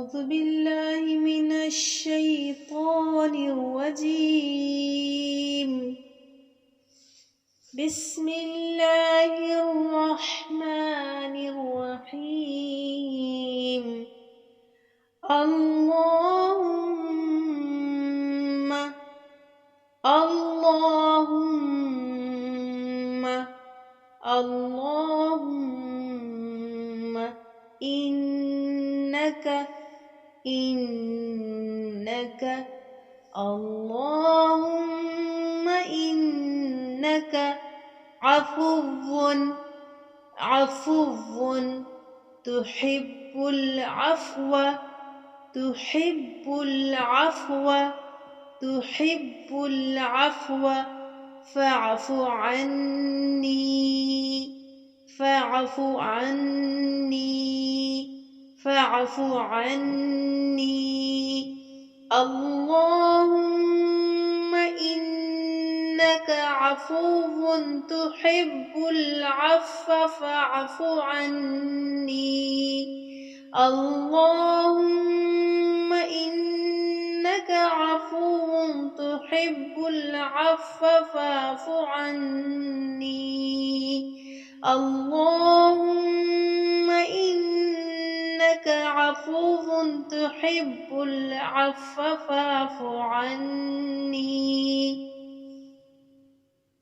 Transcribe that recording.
أعوذ بالله من الشيطان الرجيم. بسم الله الرحمن الرحيم. اللهم اللهم اللهم إنك اللهم إنك عفو تحب العفو فاعف عني. اللهم إنك عفو تحب العفو فاعف عني. اللهم إنك عفو تحب العفو فاعف عني. اللهم إنك عفو تحب العفو فاعف عني.